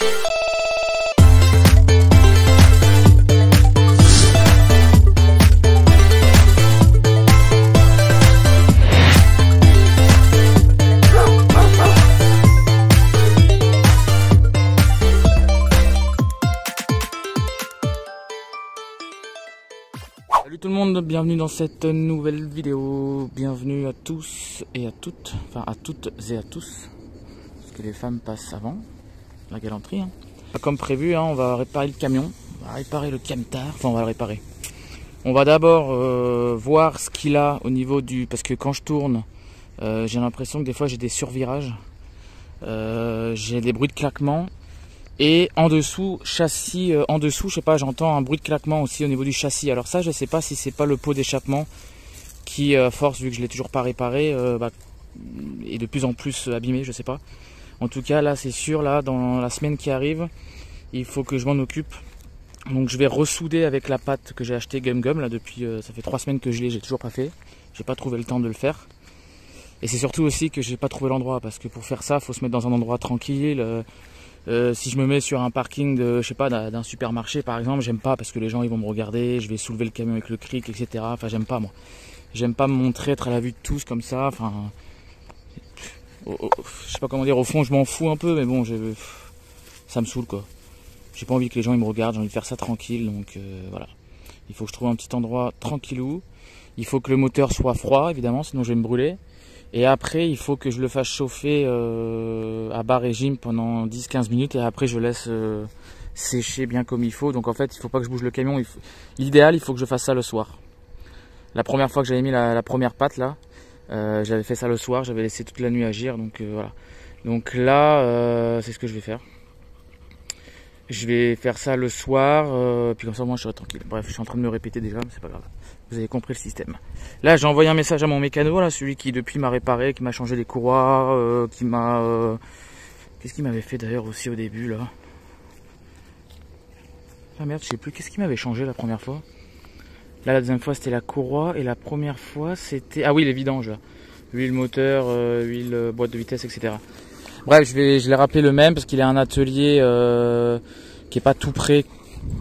Salut tout le monde, bienvenue dans cette nouvelle vidéo. Bienvenue à tous et à toutes, enfin à toutes et à tous, parce que les femmes passent avant la galanterie. Hein. Comme prévu, hein, on va réparer le camion, on va réparer le camtar, enfin on va le réparer. On va d'abord voir ce qu'il a au niveau du... Parce que quand je tourne, j'ai l'impression que des fois j'ai des survirages, j'ai des bruits de claquement. Et en dessous, châssis, en dessous, je sais pas, j'entends un bruit de claquement aussi au niveau du châssis. Alors ça, je sais pas si c'est pas le pot d'échappement qui, force, vu que je l'ai toujours pas réparé, est de plus en plus abîmé, je sais pas. En tout cas, là, c'est sûr, là, dans la semaine qui arrive, il faut que je m'en occupe. Donc je vais ressouder avec la pâte que j'ai acheté Gum Gum, là, depuis, ça fait 3 semaines que je l'ai, j'ai toujours pas fait. J'ai pas trouvé le temps de le faire. Et c'est surtout aussi que j'ai pas trouvé l'endroit, parce que pour faire ça, faut se mettre dans un endroit tranquille. Si je me mets sur un parking de, je sais pas, d'un supermarché par exemple, j'aime pas parce que les gens ils vont me regarder, je vais soulever le camion avec le cric, etc. Enfin j'aime pas moi. J'aime pas me montrer, être à la vue de tous comme ça. Enfin, je sais pas comment dire. Au fond je m'en fous un peu, mais bon, ça me saoule quoi. J'ai pas envie que les gens ils me regardent, j'ai envie de faire ça tranquille, donc voilà. Il faut que je trouve un petit endroit tranquillou. Il faut que le moteur soit froid évidemment, sinon je vais me brûler. Et après, il faut que je le fasse chauffer à bas régime pendant 10-15 minutes. Et après, je laisse sécher bien comme il faut. Donc en fait, il ne faut pas que je bouge le camion. L'idéal, il faut que je fasse ça le soir. La première fois que j'avais mis la première pâte, là, j'avais fait ça le soir. J'avais laissé toute la nuit agir. Donc voilà. Donc là, c'est ce que je vais faire. Je vais faire ça le soir. Puis comme ça, moi, je serai tranquille. Bref, je suis en train de me répéter déjà, mais c'est pas grave. Vous avez compris le système. Là, j'ai envoyé un message à mon mécano, là, celui qui depuis m'a réparé, qui m'a changé les courroies, qui m'a... Qu'est-ce qu'il m'avait fait d'ailleurs aussi au début, là? Ah merde, je sais plus, qu'est-ce qu'il m'avait changé la première fois? Là, la deuxième fois, c'était la courroie, et la première fois, c'était... Ah oui, les vidanges, là. Huile moteur, huile boîte de vitesse, etc. Bref, je l'ai rappelé le même, parce qu'il a un atelier qui est pas tout près,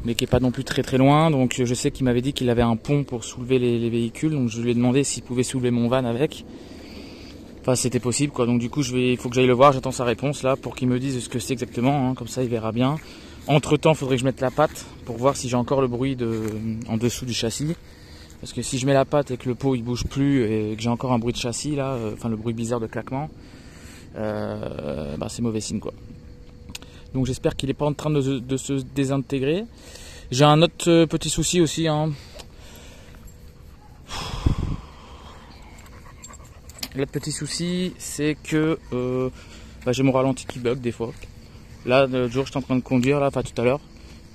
mais qui est pas non plus très très loin. Donc je sais qu'il m'avait dit qu'il avait un pont pour soulever les véhicules, donc je lui ai demandé s'il pouvait soulever mon van avec. Enfin c'était possible quoi, donc du coup il faut que j'aille le voir, j'attends sa réponse là pour qu'il me dise ce que c'est exactement, hein. Comme ça il verra bien. Entre temps il faudrait que je mette la pâte pour voir si j'ai encore le bruit en dessous du châssis. Parce que si je mets la pâte et que le pot il bouge plus et que j'ai encore un bruit de châssis là, enfin le bruit bizarre de claquement, c'est mauvais signe quoi. Donc j'espère qu'il n'est pas en train de se désintégrer. J'ai un autre petit souci aussi. Hein. L'autre petit souci, c'est que j'ai mon ralenti qui bug des fois. Là, le jour, j'étais en train de conduire, là, pas tout à l'heure.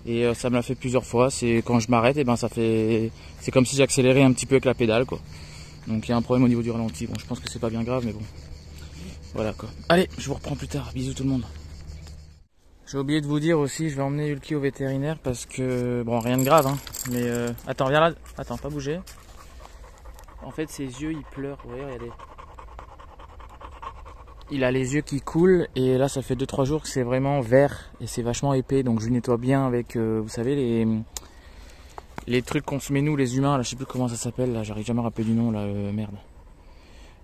Et ça me l'a fait plusieurs fois. C'est quand je m'arrête, et c'est comme si j'accélérais un petit peu avec la pédale, quoi. Donc il y a un problème au niveau du ralenti. Bon, je pense que c'est pas bien grave, mais bon. Voilà quoi. Allez, je vous reprends plus tard. Bisous tout le monde. J'ai oublié de vous dire aussi, je vais emmener Hulky au vétérinaire parce que, bon, rien de grave, hein, mais attends, viens là, attends, pas bouger. En fait, ses yeux, il pleure, vous voyez, regardez. Il a les yeux qui coulent et là, ça fait 2-3 jours que c'est vraiment vert et c'est vachement épais, donc je nettoie bien avec, vous savez, les trucs qu'on se met nous, les humains, là, je sais plus comment ça s'appelle, là, j'arrive jamais à rappeler du nom, là, merde.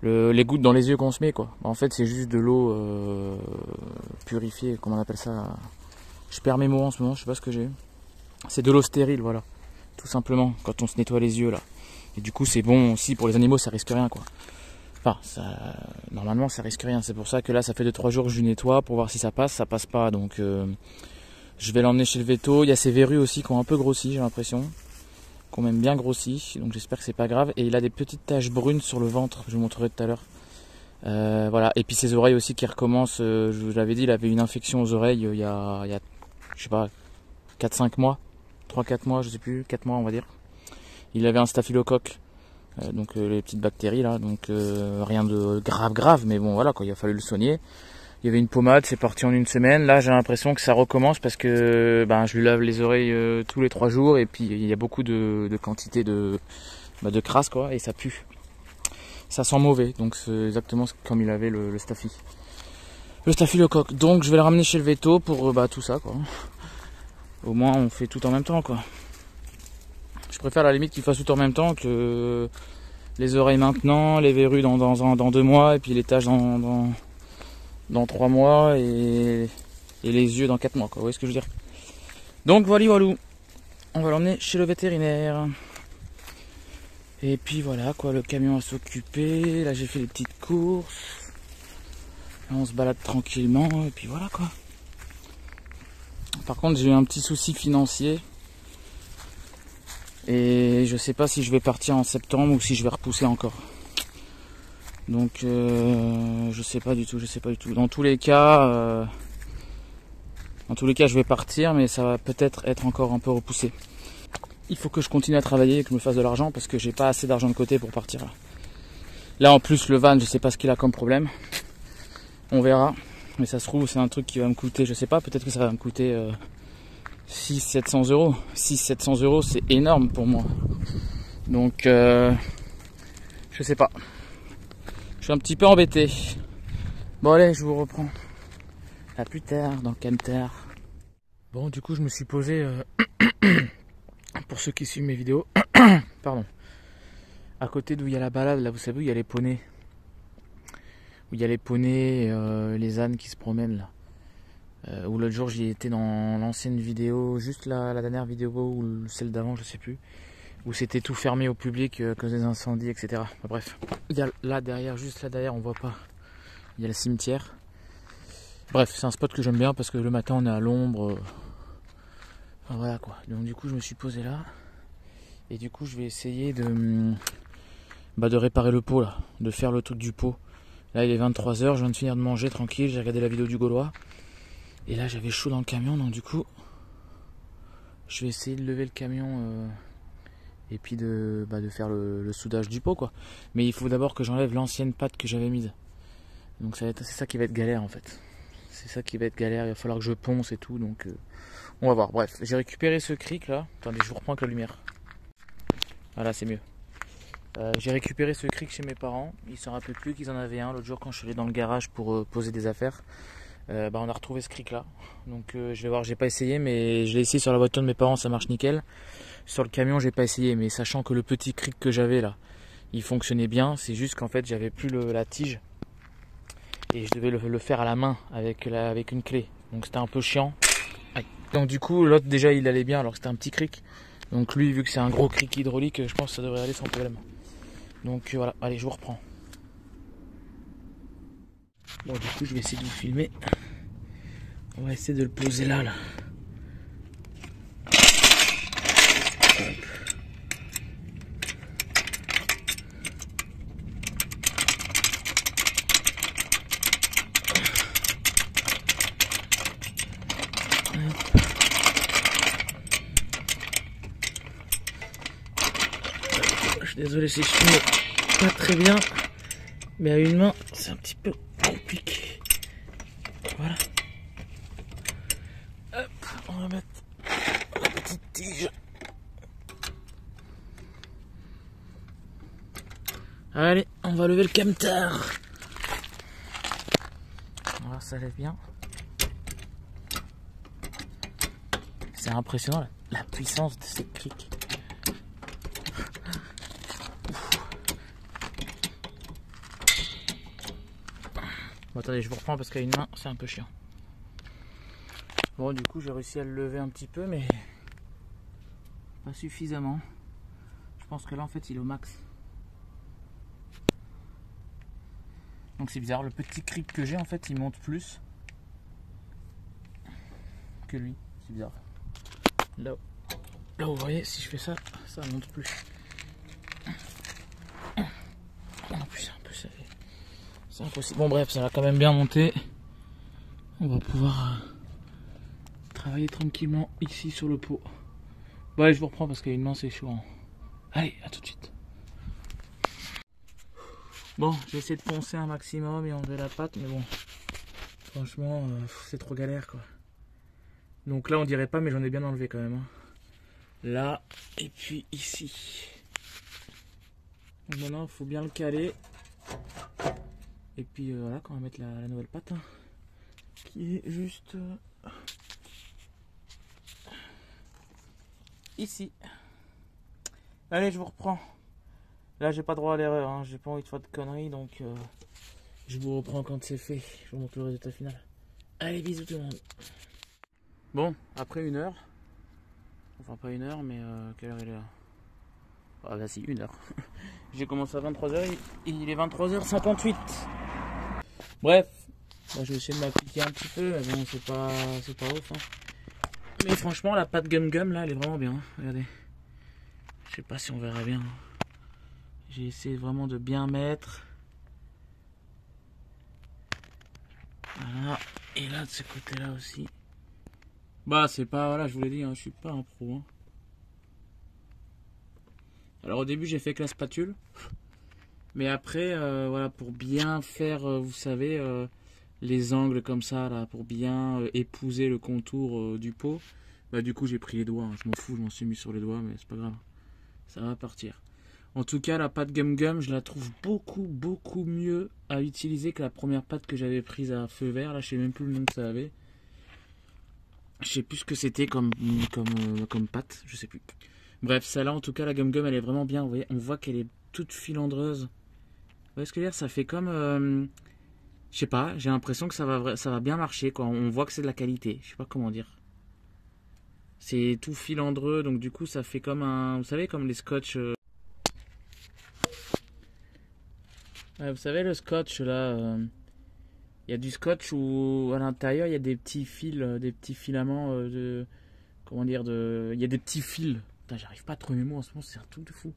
Les gouttes dans les yeux qu'on se met quoi. En fait c'est juste de l'eau purifiée, comment on appelle ça. Je perds mes mots en ce moment, je sais pas ce que j'ai. C'est de l'eau stérile, voilà. Tout simplement, quand on se nettoie les yeux là. Et du coup c'est bon aussi pour les animaux, ça risque rien quoi. Enfin, normalement ça risque rien. C'est pour ça que là ça fait 2-3 jours que je lui nettoie pour voir si ça passe pas. Donc je vais l'emmener chez le véto. Il y a ses verrues aussi qui ont un peu grossi, j'ai l'impression. Qu'on même bien grossi, donc j'espère que c'est pas grave. Et il a des petites taches brunes sur le ventre, je vous montrerai tout à l'heure. Voilà, et puis ses oreilles aussi qui recommencent. Je vous l'avais dit, il avait une infection aux oreilles il y a je sais pas, 4-5 mois, 3-4 mois, je sais plus, 4 mois on va dire. Il avait un staphylocoque, donc les petites bactéries là, donc rien de grave, mais bon voilà quoi, il a fallu le soigner. Il y avait une pommade, c'est parti en 1 semaine. Là, j'ai l'impression que ça recommence parce que je lui lave les oreilles tous les 3 jours et puis il y a beaucoup de quantité de crasse quoi et ça pue. Ça sent mauvais, donc c'est exactement comme il avait le staffy. le staphylocoque. Donc je vais le ramener chez le veto pour tout ça quoi. Au moins on fait tout en même temps quoi. Je préfère à la limite qu'il fasse tout en même temps que les oreilles maintenant, les verrues dans 2 mois et puis les taches dans 3 mois et les yeux dans 4 mois quoi. Vous voyez ce que je veux dire? Donc voilà, on va l'emmener chez le vétérinaire. Et puis voilà quoi, le camion va s'occuper. Là j'ai fait les petites courses. Là, on se balade tranquillement et puis voilà quoi. Par contre j'ai eu un petit souci financier. Et je sais pas si je vais partir en septembre ou si je vais repousser encore. Donc je sais pas du tout. Dans tous les cas je vais partir, mais ça va peut-être être encore un peu repoussé. Il faut que je continue à travailler et que je me fasse de l'argent parce que j'ai pas assez d'argent de côté pour partir là. Là en plus le van, je sais pas ce qu'il a comme problème. On verra. Mais ça se trouve c'est un truc qui va me coûter, je sais pas, peut-être que ça va me coûter 600-700 euros. 600-700 euros c'est énorme pour moi. Donc je sais pas. Je suis un petit peu embêté. Bon allez, je vous reprends. À plus tard dans le camtar. Bon du coup je me suis posé pour ceux qui suivent mes vidéos, pardon, à côté d'où il y a la balade, là vous savez où il y a les poneys, les ânes qui se promènent là, où l'autre jour j'y étais dans l'ancienne vidéo, juste la dernière vidéo ou celle d'avant je sais plus, où c'était tout fermé au public à cause des incendies etc. Enfin, bref, il y a là derrière, juste là derrière on voit pas, il y a le cimetière. Bref, c'est un spot que j'aime bien parce que le matin on est à l'ombre. Enfin, voilà quoi, donc du coup je me suis posé là et du coup je vais essayer de réparer le pot là, de faire le truc du pot. Là il est 23h, je viens de finir de manger tranquille, j'ai regardé la vidéo du Gaulois et là j'avais chaud dans le camion, donc du coup je vais essayer de lever le camion et puis de faire le soudage du pot quoi. Mais il faut d'abord que j'enlève l'ancienne pâte que j'avais mise, donc c'est ça qui va être galère en fait. C'est ça qui va être galère, il va falloir que je ponce et tout, donc on va voir. Bref, j'ai récupéré ce cric là. Attendez, je vous reprends avec la lumière. Voilà, c'est mieux. J'ai récupéré ce cric chez mes parents. Ils s'en rappelaient plus qu'ils en avaient un. L'autre jour, quand je suis allé dans le garage pour poser des affaires, on a retrouvé ce cric là. Donc je vais voir, j'ai pas essayé, mais je l'ai essayé sur la voiture de mes parents, ça marche nickel. Sur le camion, j'ai pas essayé, mais sachant que le petit cric que j'avais là, il fonctionnait bien. C'est juste qu'en fait, j'avais plus la tige. Et je devais le faire à la main avec une clé. Donc c'était un peu chiant. Donc du coup l'autre déjà il allait bien alors que c'était un petit cric. Donc lui vu que c'est un gros cric hydraulique, je pense que ça devrait aller sans problème. Donc voilà, allez je vous reprends. Bon du coup je vais essayer de vous filmer. On va essayer de le poser là. Je suis désolé si je filme pas très bien, mais à une main c'est un petit peu compliqué. Voilà. Hop, on va mettre la petite tige. Allez, on va lever le camtar. Voilà, ça lève bien. C'est impressionnant la puissance de ces crics. Bon, attendez, je vous reprends parce qu'à une main, c'est un peu chiant. Bon, du coup, j'ai réussi à le lever un petit peu, mais pas suffisamment. Je pense que là, en fait, il est au max. Donc c'est bizarre, le petit cric que j'ai, en fait, il monte plus que lui. C'est bizarre. Là, vous voyez, si je fais ça, ça monte plus. En plus, c'est impossible. Bon bref, ça va quand même bien monter. On va pouvoir travailler tranquillement ici sur le pot. Bon allez, je vous reprends parce qu'à une main c'est chaud. Allez, à tout de suite. Bon, j'ai essayé de poncer un maximum et enlever la pâte, mais bon, franchement, c'est trop galère quoi. Donc là on dirait pas, mais j'en ai bien enlevé quand même. Hein. Là, et puis ici. Donc maintenant, il faut bien le caler. Et puis voilà, quand on va mettre la nouvelle pâte. Hein. qui est juste ici. Allez, je vous reprends. Là, j'ai pas droit à l'erreur, hein. J'ai pas envie de faire de conneries, donc je vous reprends quand c'est fait. Je vous montre le résultat final. Allez, bisous tout le monde. Bon, après 1 heure, enfin pas 1 heure, mais quelle heure il est là? Ah bah si, 1 heure. J'ai commencé à 23h et il est 23h58. Bref, moi je vais essayer de m'appliquer un petit peu, mais bon, c'est pas ouf. Hein. Mais franchement, la pâte Gum Gum là, elle est vraiment bien. Hein. Regardez. Je sais pas si on verra bien. J'ai essayé vraiment de bien mettre. Voilà. Et là, de ce côté-là aussi. Bah, c'est pas. Voilà, je vous l'ai dit, hein, je suis pas un pro. Hein. Alors, au début, j'ai fait avec la spatule. Mais après, voilà, pour bien faire, vous savez, les angles comme ça, là, pour bien épouser le contour du pot, bah, du coup, j'ai pris les doigts. Hein. Je m'en fous, je m'en suis mis sur les doigts, mais c'est pas grave. Ça va partir. En tout cas, la pâte Gum Gum, je la trouve beaucoup mieux à utiliser que la première pâte que j'avais prise à feu vert. Là, je sais même plus le nom que ça avait. Je sais plus ce que c'était comme pâte, je sais plus. Bref, celle-là, en tout cas, la Gum Gum, elle est vraiment bien. Vous voyez, on voit qu'elle est toute filandreuse. Vous voyez ce que je veux dire? Ça fait comme... je sais pas, j'ai l'impression que ça va bien marcher, quoi. On voit que c'est de la qualité. Je sais pas comment dire. C'est tout filandreux, donc du coup, ça fait comme un... Vous savez, comme les scotch... Ouais, vous savez, le scotch, là... Il y a du scotch où à l'intérieur il y a des petits fils, des petits filaments de. Comment dire il y a des petits fils. Putain, j'arrive pas à trouver mes mots en ce moment, c'est un truc de fou.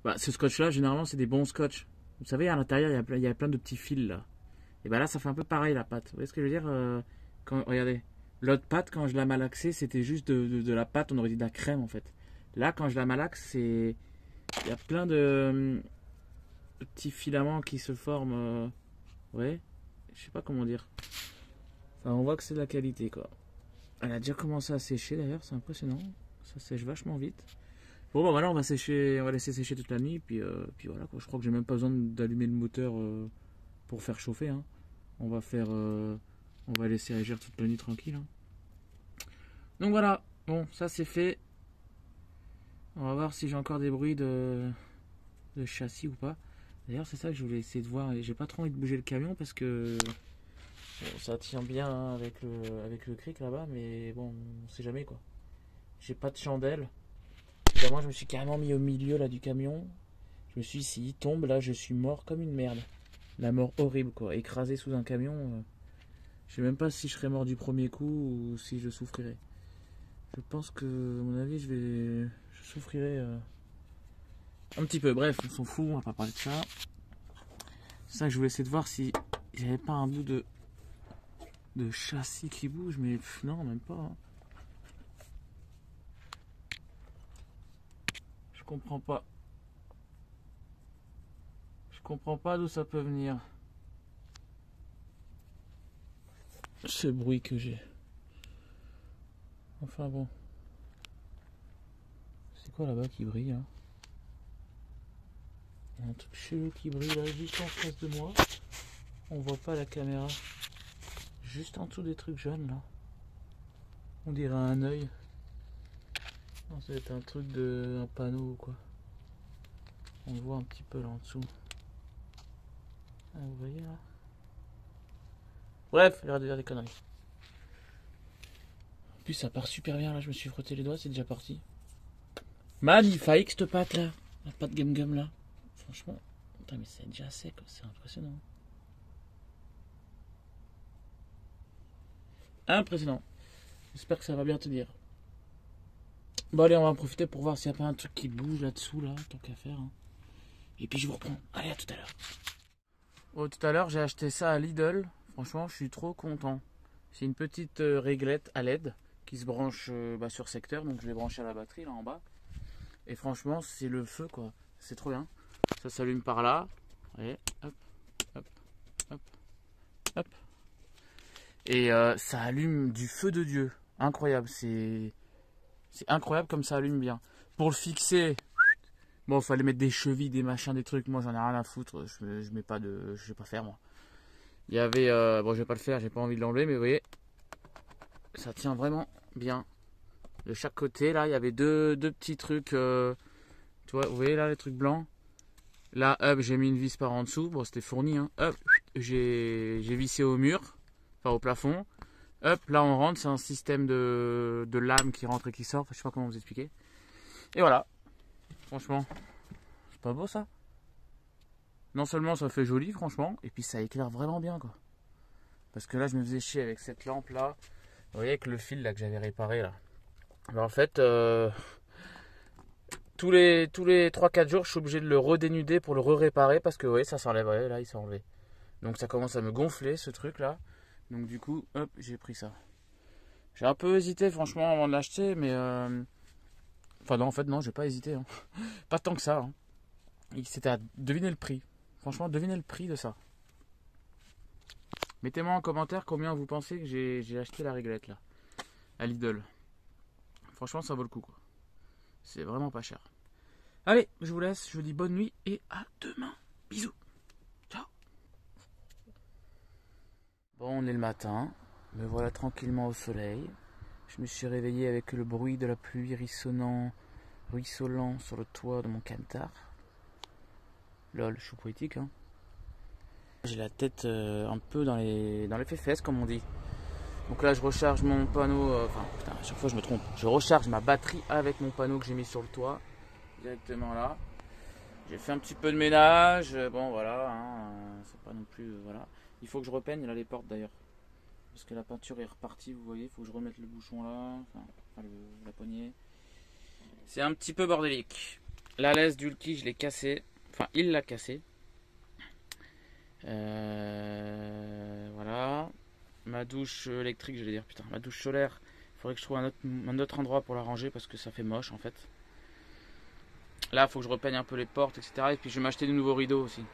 Bah, ce scotch là, généralement, c'est des bons scotch. Vous savez, à l'intérieur il y a plein de petits fils là. Et bah là, ça fait un peu pareil la pâte. Vous voyez ce que je veux dire regardez, l'autre pâte, quand je la malaxais, c'était juste de la pâte, on aurait dit de la crème en fait. Là, quand je la malaxe, c'est. Il y a plein de petits filaments qui se forment. Ouais. Je sais pas comment dire. Enfin, on voit que c'est de la qualité, quoi. Elle a déjà commencé à sécher, d'ailleurs, c'est impressionnant. Ça sèche vachement vite. Bon, bah voilà, on va laisser sécher toute la nuit, puis voilà, quoi. Je crois que j'ai même pas besoin d'allumer le moteur pour faire chauffer. Hein. On va laisser agir toute la nuit tranquille. Hein. Donc voilà, bon, ça c'est fait. On va voir si j'ai encore des bruits de châssis ou pas. D'ailleurs, c'est ça que je voulais essayer de voir. Et j'ai pas trop envie de bouger le camion parce que bon, ça tient bien hein, avec le cric là-bas, mais bon, on sait jamais quoi. J'ai pas de chandelle. Moi, je me suis carrément mis au milieu là du camion. Je me suis dit, s'il tombe là, je suis mort comme une merde. La mort horrible quoi, écrasé sous un camion. Je sais même pas si je serais mort du premier coup ou si je souffrirais. Je pense que, à mon avis, je souffrirais. Un petit peu, bref, on s'en fout, on va pas parler de ça. C'est ça que je voulais essayer de voir si j'avais pas un bout de châssis qui bouge, mais non, même pas. Hein. Je comprends pas. Je comprends pas d'où ça peut venir. Ce bruit que j'ai. Enfin bon. C'est quoi là-bas qui brille hein? Il y a un truc chelou qui brille là, juste en face de moi. On voit pas la caméra. Juste en dessous des trucs jaunes là. On dirait un œil. Non, ça va être un truc un panneau ou quoi. On le voit un petit peu là en dessous. Ah, vous voyez là? Bref, il y aura de dire des conneries. En plus ça part super bien là, je me suis frotté les doigts, c'est déjà parti. Magnifique cette pâte là. La pâte Gum Gum là. Franchement, putain mais c'est déjà sec, c'est impressionnant. Impressionnant. J'espère que ça va bien tenir. Bon allez, on va en profiter pour voir s'il n'y a pas un truc qui bouge là-dessous là, tant qu'à faire. Hein. Et puis je vous reprends. Allez, à tout à l'heure. Oh, tout à l'heure j'ai acheté ça à Lidl. Franchement, je suis trop content. C'est une petite réglette à LED qui se branche sur secteur. Donc je l'ai branché à la batterie là en bas. Et franchement, c'est le feu quoi. C'est trop bien. Ça s'allume par là. Allez, hop, hop, hop, hop. Et ça allume du feu de Dieu. Incroyable. C'est incroyable comme ça allume bien. Pour le fixer, bon, il fallait mettre des chevilles, des machins, des trucs. Moi, j'en ai rien à foutre. Je mets pas de, je sais pas faire moi. Il y avait, bon je vais pas le faire, j'ai pas envie de l'enlever, mais vous voyez, ça tient vraiment bien. De chaque côté, là, il y avait deux petits trucs, tu vois, vous voyez là les trucs blancs. Là, hop, j'ai mis une vis par en dessous, bon c'était fourni, hein. Hop, j'ai vissé au mur, enfin au plafond. Hop, là on rentre, c'est un système de lame qui rentre et qui sort, enfin, je sais pas comment vous expliquer. Et voilà, franchement, c'est pas beau ça? Non seulement ça fait joli franchement, et puis ça éclaire vraiment bien quoi. Parce que là je me faisais chier avec cette lampe là. Vous voyez avec le fil là que j'avais réparé là. Ben, en fait, tous les 3-4 jours je suis obligé de le redénuder pour le réparer parce que vous voyez ça s'enlève, ouais, là il s'est enlevé. Donc ça commence à me gonfler ce truc là. Donc du coup, hop, j'ai pris ça. J'ai un peu hésité franchement avant de l'acheter, mais enfin non en fait non j'ai pas hésité. Hein. Pas tant que ça. Hein. C'était à deviner le prix. Franchement, devinez le prix de ça. Mettez-moi en commentaire combien vous pensez que j'ai acheté la réglette là, à Lidl. Franchement, ça vaut le coup quoi. C'est vraiment pas cher. Allez, je vous laisse, je vous dis bonne nuit et à demain. Bisous. Ciao. Bon, on est le matin. Me voilà tranquillement au soleil. Je me suis réveillé avec le bruit de la pluie ruisselant sur le toit de mon camtar. Lol, je suis poétique hein. J'ai la tête un peu dans les fesses comme on dit. Donc là je recharge mon panneau, enfin putain à chaque fois je me trompe. Je recharge ma batterie avec mon panneau que j'ai mis sur le toit. Directement là. J'ai fait un petit peu de ménage, bon voilà, hein, c'est pas non plus, voilà. Il faut que je repeigne là les portes d'ailleurs. Parce que la peinture est repartie, vous voyez, il faut que je remette le bouchon là, enfin la poignée. C'est un petit peu bordélique. La laisse d'Ulti je l'ai cassée, enfin il l'a cassée. Voilà. Ma douche électrique, j'allais dire, putain, ma douche solaire, il faudrait que je trouve un autre endroit pour la ranger parce que ça fait moche en fait. Là, il faut que je repeigne un peu les portes, etc. Et puis je vais m'acheter de nouveaux rideaux aussi.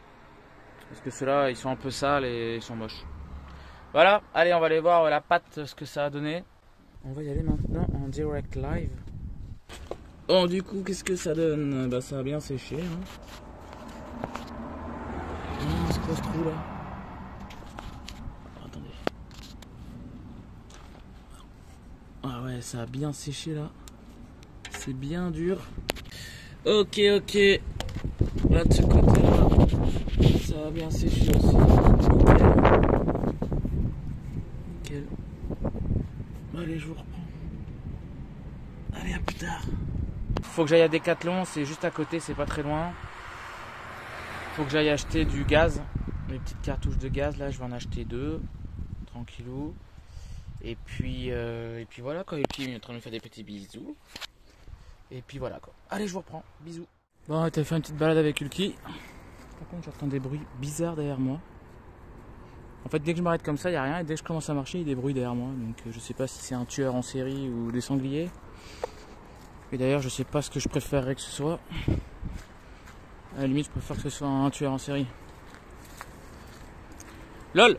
Parce que ceux-là, ils sont un peu sales et ils sont moches. Voilà, allez, on va aller voir la pâte, ce que ça a donné. On va y aller maintenant en direct live. Bon, du coup, qu'est-ce que ça donne? Bah, ça a bien séché. Hein. C'est quoi ce trou là? Oh, attendez. Ah ouais, ça a bien séché là. C'est bien dur. Ok. Là de ce côté là, ça a bien séché aussi. Nickel. Allez, je vous reprends. Allez, à plus tard. Faut que j'aille à Decathlon, c'est juste à côté, c'est pas très loin. Faut que j'aille acheter du gaz. Les petites cartouches de gaz, là, je vais en acheter 2. Tranquillou. Et puis voilà quoi. Et puis il est en train de me faire des petits bisous. Et puis voilà quoi. Allez, je vous reprends. Bisous. Bon, t'as fait une petite balade avec Ulki. Par contre, j'entends des bruits bizarres derrière moi. En fait, dès que je m'arrête comme ça, il n'y a rien. Et dès que je commence à marcher, il y a des bruits derrière moi. Donc je sais pas si c'est un tueur en série ou des sangliers. Et d'ailleurs, je sais pas ce que je préférerais que ce soit. À la limite, je préfère que ce soit un tueur en série. LOL.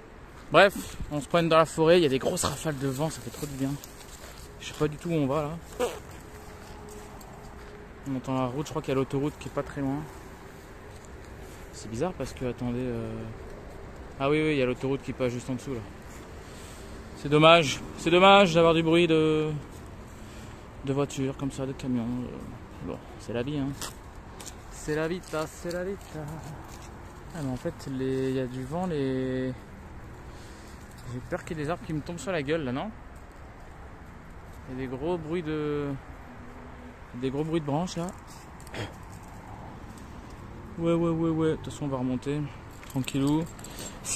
Bref, on se promène dans la forêt. Il y a des grosses rafales de vent. Ça fait trop de bien. Je sais pas du tout où on va là. On entend la route. Je crois qu'il y a l'autoroute qui est pas très loin. C'est bizarre parce que, attendez... Ah oui, il y a l'autoroute qui passe juste en dessous là. C'est dommage d'avoir du bruit de voitures comme ça, de camions. Bon, c'est la vie hein. C'est la vita, c'est la vita. Ah mais en fait, il y a du vent, J'ai peur qu'il y ait des arbres qui me tombent sur la gueule là, non? Il y a des gros bruits de branches là. Ouais. De toute façon, on va remonter. Tranquillou.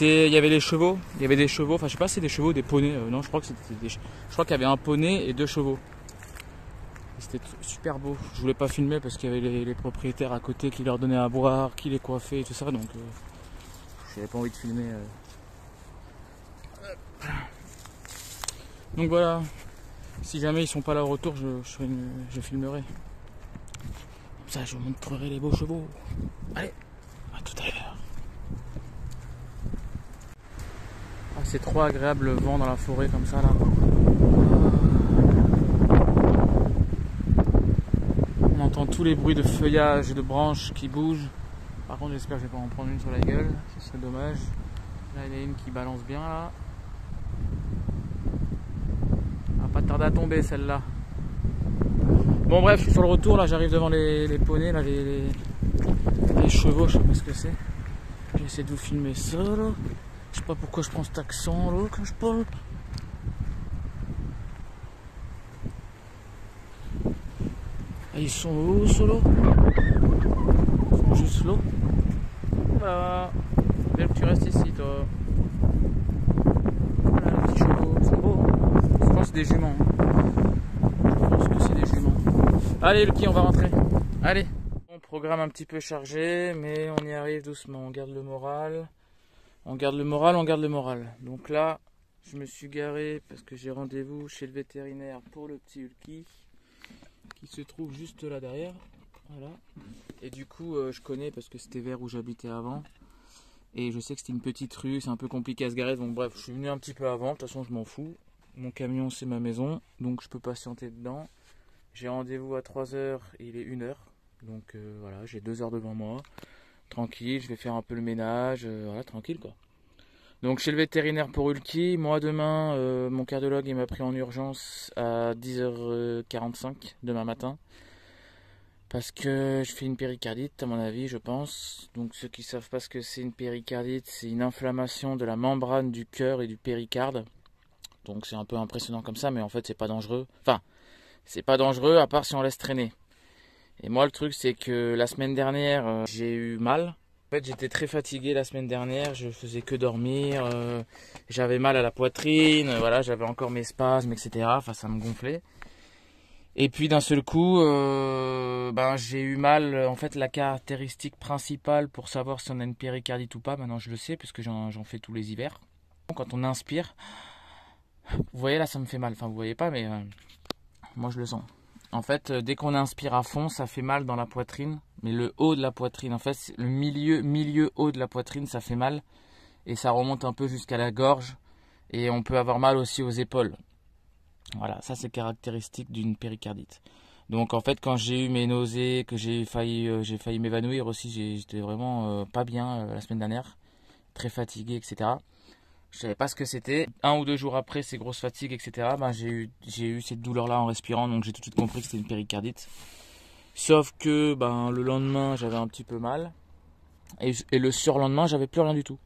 Il y avait des chevaux. Enfin, je sais pas si c'est des chevaux ou des poneys. Non, je crois que je crois qu'il y avait un poney et 2 chevaux. C'était super beau. Je voulais pas filmer parce qu'il y avait les propriétaires à côté qui leur donnaient à boire, qui les coiffaient et tout ça. Donc, j'avais pas envie de filmer. Donc voilà. Si jamais ils sont pas là au retour, je filmerai. Comme ça, je vous montrerai les beaux chevaux. Allez, à tout à l'heure. Ah, c'est trop agréable le vent dans la forêt comme ça là. On entend tous les bruits de feuillage et de branches qui bougent. Par contre, j'espère que je vais pas en prendre une sur la gueule, ce serait dommage. Là il y en a une qui balance bien là. Elle va pas tarder à tomber celle-là. Bon bref, je suis sur le retour là, j'arrive devant les poneys, là, les chevaux, je sais pas ce que c'est. J'essaie de vous filmer ça là. Je sais pas pourquoi je prends cet accent là quand je parle. Ah, ils sont où ceux-là? Ils sont juste là. Voilà. Bien que tu restes ici toi. Voilà les petits chevaux, ils sont beaux. Je pense que c'est des juments. Je pense que c'est des juments. Allez Lucky, on va rentrer. Allez. Bon, programme un petit peu chargé, mais on y arrive doucement. On garde le moral. On garde le moral, on garde le moral. Donc là, je me suis garé parce que j'ai rendez-vous chez le vétérinaire pour le petit Hulky qui se trouve juste là derrière. Voilà. Et du coup, je connais parce que c'était vers où j'habitais avant. Et je sais que c'était une petite rue, c'est un peu compliqué à se garer. Donc bref, je suis venu un petit peu avant. De toute façon, je m'en fous. Mon camion, c'est ma maison. Donc je peux patienter dedans. J'ai rendez-vous à 3h et il est 1h. Donc voilà, j'ai 2 heures devant moi. Tranquille, je vais faire un peu le ménage. Voilà, tranquille quoi. Donc chez le vétérinaire pour Hulky, moi demain, mon cardiologue il m'a pris en urgence à 10h45 demain matin. Parce que je fais une péricardite à mon avis je pense. Donc ceux qui ne savent pas ce que c'est une péricardite, c'est une inflammation de la membrane du cœur et du péricarde. Donc c'est un peu impressionnant comme ça mais en fait c'est pas dangereux. Enfin, c'est pas dangereux à part si on laisse traîner. Et moi le truc c'est que la semaine dernière j'ai eu mal. En fait, j'étais très fatigué la semaine dernière, je faisais que dormir, j'avais mal à la poitrine, voilà, j'avais encore mes spasmes, etc. Enfin, ça me gonflait. Et puis d'un seul coup, j'ai eu mal. En fait, la caractéristique principale pour savoir si on a une péricardite ou pas, maintenant je le sais, puisque j'en fais tous les hivers. Quand on inspire, vous voyez là, ça me fait mal. Enfin, vous voyez pas, mais moi je le sens. En fait, dès qu'on inspire à fond, ça fait mal dans la poitrine. Mais le haut de la poitrine, en fait, le milieu haut de la poitrine, ça fait mal. Et ça remonte un peu jusqu'à la gorge. Et on peut avoir mal aussi aux épaules. Voilà, ça c'est caractéristique d'une péricardite. Donc en fait, quand j'ai eu mes nausées, que j'ai failli m'évanouir aussi, j'étais vraiment pas bien la semaine dernière. Très fatigué, etc. Je savais pas ce que c'était. 1 ou 2 jours après ces grosses fatigues, etc. J'ai eu cette douleur-là en respirant, donc j'ai tout de suite compris que c'était une péricardite. Sauf que le lendemain, j'avais un petit peu mal. Et le surlendemain, j'avais plus rien du tout.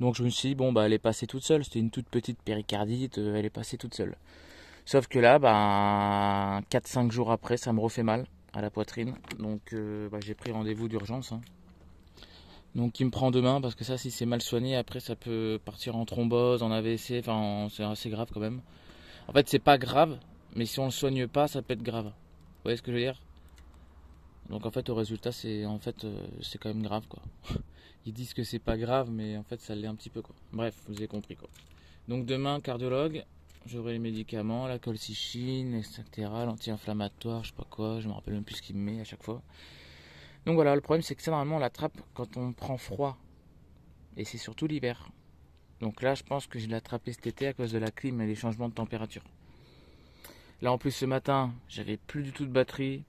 Donc je me suis dit, elle est passée toute seule. C'était une toute petite péricardite, elle est passée toute seule. Sauf que là, 4-5 jours après, ça me refait mal à la poitrine. Donc j'ai pris rendez-vous d'urgence. Donc il me prend demain parce que ça, si c'est mal soigné, après ça peut partir en thrombose, en AVC, enfin c'est assez grave quand même. En fait c'est pas grave, mais si on le soigne pas, ça peut être grave. Vous voyez ce que je veux dire? Donc en fait au résultat c'est quand même grave quoi. Ils disent que c'est pas grave, mais en fait ça l'est un petit peu quoi. Bref, vous avez compris quoi. Donc demain cardiologue, j'aurai les médicaments, la colchicine, etc., l'anti-inflammatoire, je sais pas quoi, je me rappelle même plus ce qu'il me met à chaque fois. Donc voilà, le problème c'est que ça normalement on l'attrape quand on prend froid. Et c'est surtout l'hiver. Donc là je pense que je l'ai attrapé cet été à cause de la clim et des changements de température. Là en plus ce matin j'avais plus du tout de batterie.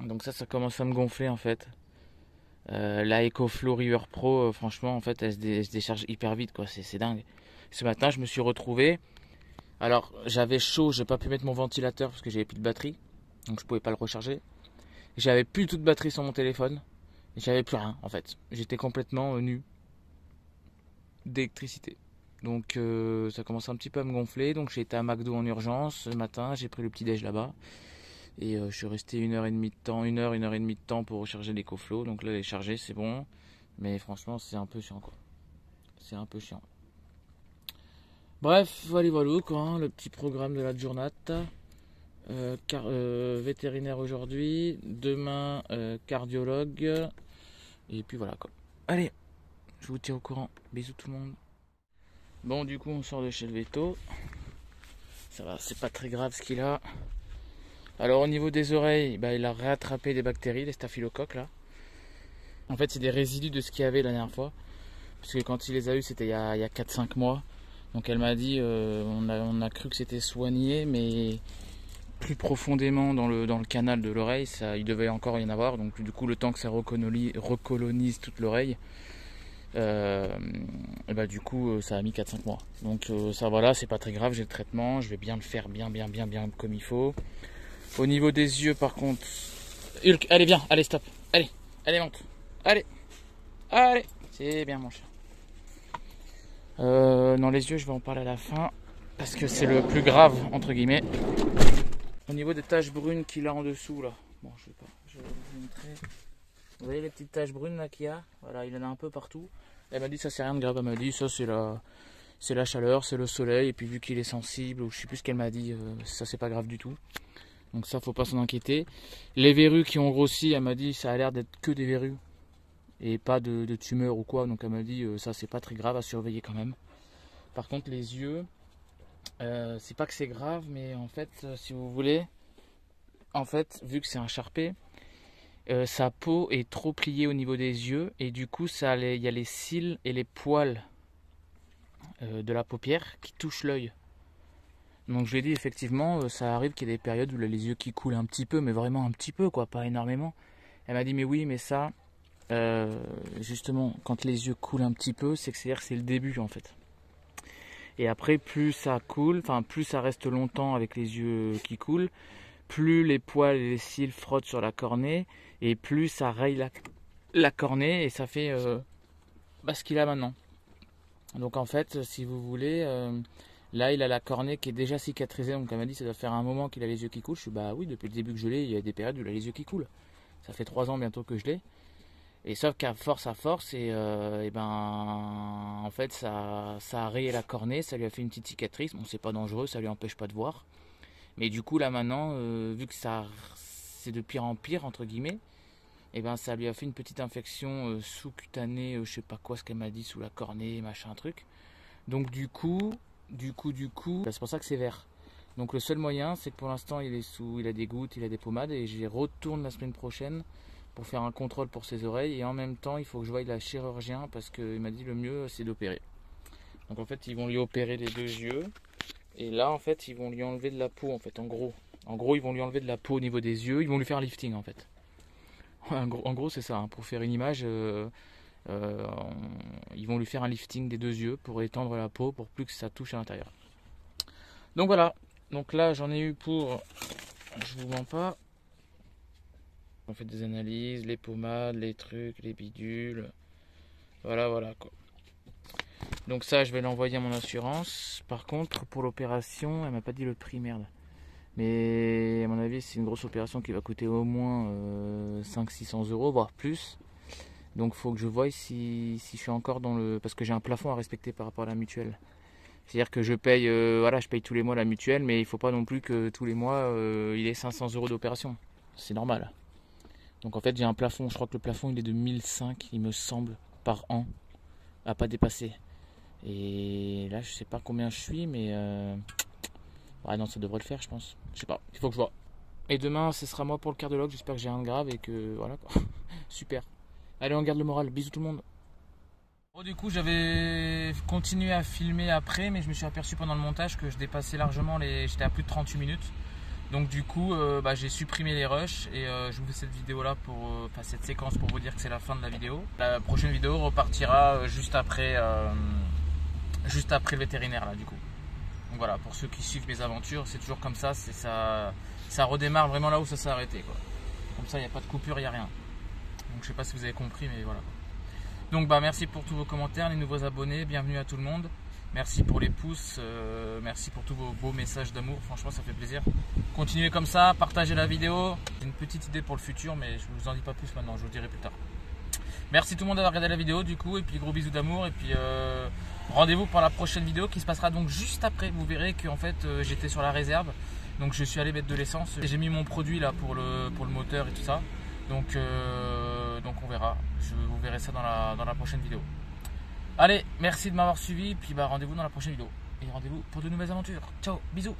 Donc ça commence à me gonfler en fait. La EcoFlow River Pro franchement en fait elle se décharge hyper vite quoi, c'est dingue. Ce matin je me suis retrouvé. Alors j'avais chaud, j'ai pas pu mettre mon ventilateur parce que j'avais plus de batterie. Donc je pouvais pas le recharger. J'avais plus toute batterie sur mon téléphone. Et j'avais plus rien en fait. J'étais complètement nu d'électricité. Donc ça commençait un petit peu à me gonfler. Donc j'ai été à McDo en urgence ce matin. J'ai pris le petit déj là-bas. Et je suis resté 1h30 de temps, 1h30 de temps pour recharger l'EcoFlow. Donc là elle est chargée, c'est bon. Mais franchement c'est un peu chiant quoi. C'est un peu chiant. Bref, voilà quoi, hein, le petit programme de la giornata. Vétérinaire aujourd'hui, demain cardiologue, et puis voilà quoi. Allez, je vous tiens au courant. Bisous tout le monde. Bon, du coup, on sort de chez le véto. Ça va, c'est pas très grave ce qu'il a. Alors, au niveau des oreilles, il a réattrapé des bactéries, des staphylocoques là. En fait, c'est des résidus de ce qu'il y avait la dernière fois. Parce que quand il les a eu, c'était il y a 4-5 mois. Donc, elle m'a dit, on a cru que c'était soigné, mais plus profondément dans le canal de l'oreille, il devait encore y en avoir. Donc, du coup, le temps que ça recolonise toute l'oreille, Et bah du coup ça a mis 4-5 mois. Donc ça voilà, c'est pas très grave, j'ai le traitement, je vais bien le faire bien comme il faut. Au niveau des yeux par contre, Hulk, allez viens, allez stop, allez monte, allez, c'est bien mon chat. Non les yeux je vais en parler à la fin, parce que c'est le plus grave entre guillemets. Au niveau des taches brunes qu'il a en dessous là, bon je vais vous montrer. Vous voyez les petites taches brunes là qu'il y a, voilà, il en a un peu partout. Elle m'a dit ça c'est rien de grave, elle m'a dit ça c'est la chaleur, c'est le soleil, et puis vu qu'il est sensible, ou je sais plus ce qu'elle m'a dit, ça c'est pas grave du tout. Donc ça faut pas s'en inquiéter. Les verrues qui ont grossi, elle m'a dit ça a l'air d'être que des verrues, et pas de tumeur ou quoi, donc elle m'a dit ça c'est pas très grave, à surveiller quand même. Par contre les yeux, c'est pas que c'est grave, mais en fait si vous voulez, en fait vu que c'est un Shar-Pei, sa peau est trop pliée au niveau des yeux, et du coup il y a les cils et les poils de la paupière qui touchent l'œil. Donc je lui ai dit effectivement ça arrive qu'il y ait des périodes où il a les yeux qui coulent un petit peu, mais vraiment un petit peu quoi, pas énormément. Elle m'a dit mais oui mais ça justement quand les yeux coulent un petit peu c'est-à-dire que c'est le début en fait. Et après plus ça coule, enfin plus ça reste longtemps avec les yeux qui coulent, plus les poils et les cils frottent sur la cornée, et plus ça raye la cornée, et ça fait ce qu'il a maintenant. Donc en fait, si vous voulez, là il a la cornée qui est déjà cicatrisée, donc elle m'a dit ça doit faire un moment qu'il a les yeux qui coulent. Je suis bah oui, depuis le début que je l'ai, il y a des périodes où il a les yeux qui coulent. Ça fait 3 ans bientôt que je l'ai. Et sauf qu'à force, et en fait ça a rayé la cornée, ça lui a fait une petite cicatrice. Bon c'est pas dangereux, ça lui empêche pas de voir. Mais du coup là maintenant, vu que c'est de pire en pire entre guillemets, ça lui a fait une petite infection sous-cutanée, je sais pas quoi ce qu'elle m'a dit, sous la cornée, machin truc. Donc du coup, c'est pour ça que c'est vert. Donc le seul moyen, c'est que pour l'instant il a des gouttes, il a des pommades, et j'y retourne la semaine prochaine pour faire un contrôle pour ses oreilles, et en même temps il faut que je voie la chirurgien parce qu'il m'a dit le mieux c'est d'opérer. Donc en fait ils vont lui opérer les 2 yeux. Et là, en fait, ils vont lui enlever de la peau, en fait, en gros. En gros, ils vont lui enlever de la peau au niveau des yeux. Ils vont lui faire un lifting, en fait. En gros, c'est ça. Hein. Pour faire une image, ils vont lui faire un lifting des 2 yeux pour étendre la peau, pour plus que ça touche à l'intérieur. Donc voilà. Donc là, j'en ai eu pour... Je vous mens pas. On fait des analyses, les pommades, les trucs, les bidules. Voilà, quoi. Donc ça, je vais l'envoyer à mon assurance. Par contre, pour l'opération, elle m'a pas dit le prix, merde. Mais à mon avis, c'est une grosse opération qui va coûter au moins 500-600 euros, voire plus. Donc faut que je voie si je suis encore dans le... Parce que j'ai un plafond à respecter par rapport à la mutuelle. C'est-à-dire que je paye, je paye tous les mois la mutuelle, mais il faut pas non plus que tous les mois, il ait 500 euros d'opération. C'est normal. Donc en fait, j'ai un plafond. Je crois que le plafond, il est de 1005, il me semble, par an, à pas dépasser. Et là, je sais pas combien je suis, mais ouais, non, ça devrait le faire, je pense. Je sais pas, il faut que je vois. Et demain, ce sera moi pour le cardiologue. J'espère que j'ai rien de grave et que voilà quoi. Super. Allez, on garde le moral. Bisous tout le monde. Bon, du coup, j'avais continué à filmer après, mais je me suis aperçu pendant le montage que je dépassais largement j'étais à plus de 38 minutes. Donc du coup, j'ai supprimé les rushs, et je vous fais cette vidéo là cette séquence pour vous dire que c'est la fin de la vidéo. La prochaine vidéo repartira juste après le vétérinaire là du coup. Donc voilà, pour ceux qui suivent mes aventures, c'est toujours comme ça, ça redémarre vraiment là où ça s'est arrêté quoi. Comme ça, il n'y a pas de coupure, il n'y a rien. Donc je sais pas si vous avez compris, mais voilà. Donc merci pour tous vos commentaires, les nouveaux abonnés, bienvenue à tout le monde. Merci pour les pouces, merci pour tous vos beaux messages d'amour, franchement ça fait plaisir. Continuez comme ça, partagez la vidéo. J'ai une petite idée pour le futur, mais je ne vous en dis pas plus maintenant, je vous le dirai plus tard. Merci tout le monde d'avoir regardé la vidéo du coup, et puis gros bisous d'amour, et puis rendez-vous pour la prochaine vidéo qui se passera donc juste après. Vous verrez que en fait j'étais sur la réserve, donc je suis allé mettre de l'essence. J'ai mis mon produit là pour le moteur et tout ça, donc on verra. Vous verrez ça dans la prochaine vidéo. Allez, merci de m'avoir suivi, puis rendez-vous dans la prochaine vidéo. Et rendez-vous pour de nouvelles aventures. Ciao, bisous.